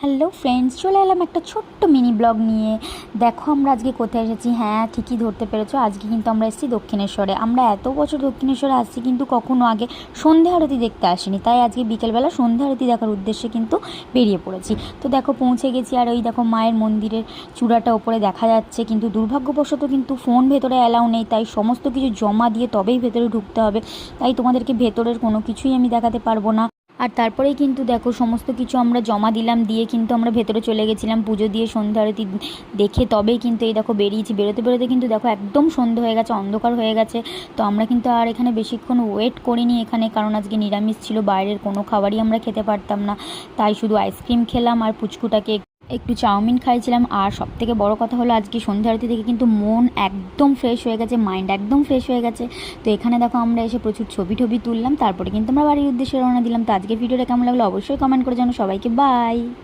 Hello friends, চলে এলাম একটা ছোট্ট মিনি ব্লগ নিয়ে। দেখো আমরা আজকে কোথায় এসেছি। হ্যাঁ, ঠিকই ধরতে পেরেছো, আজকে কিন্তু আমরা এসেছি দক্ষিণেশ্বরে। আমরা এত বছর দক্ষিণেশ্বরে আসছি কিন্তু কখনো আগে সন্ধে আরতি দেখতে আসিনি, তাই আজকে বিকেলবেলা সন্ধে আরতি দেখার উদ্দেশ্যে কিন্তু বেরিয়ে পড়েছি। তো দেখো পৌঁছে গেছি, আর ওই দেখো মায়ের মন্দিরের চূড়াটা ওপরে দেখা যাচ্ছে, কিন্তু দুর্ভাগ্যবশত কিন্তু ফোন ভেতরে অ্যালাউ নেই, তাই সমস্ত কিছু জমা দিয়ে তবেই ভেতরে ঢুকতে হবে। তাই তোমাদেরকে ভেতরের কোনো কিছুই আমি দেখাতে পারবো না। আর তারপরেই কিন্তু দেখো সমস্ত কিছু আমরা জমা দিলাম, দিয়ে কিন্তু আমরা ভেতরে চলে গেছিলাম পুজো দিয়ে সন্ধ্যা আরতি দেখে তবেই কিন্তু এই দেখো বেরিয়েছি। বেরোতে বেরোতে কিন্তু দেখো একদম সন্ধ্যা হয়ে গেছে, অন্ধকার হয়ে গেছে। তো আমরা কিন্তু আর এখানে বেশিক্ষণ ওয়েট করিনি এখানে, কারণ আজকে নিরামিষ ছিল, বাইরের কোনো খাবারই আমরা খেতে পারতাম না। তাই শুধু আইসক্রিম খেলাম আর পুচকুটাকে একটু চাউমিন খাইছিলাম। আর সবথেকে বড় কথা হলো আজকে সন্ধ্যা আরতি থেকে কিন্তু মন একদম ফ্রেশ হয়ে গেছে, মাইন্ড একদম ফ্রেশ হয়ে গেছে। তো এখানে দেখো আমরা এসে প্রচুর ছবি টবি তুললাম, তারপরে কিন্তু আমরা বাড়ির উদ্দেশ্যে রওনা দিলাম। তো আজকের ভিডিওটা কেমন লাগলো অবশ্যই কমেন্ট করে জানো। সবাইকে বাই।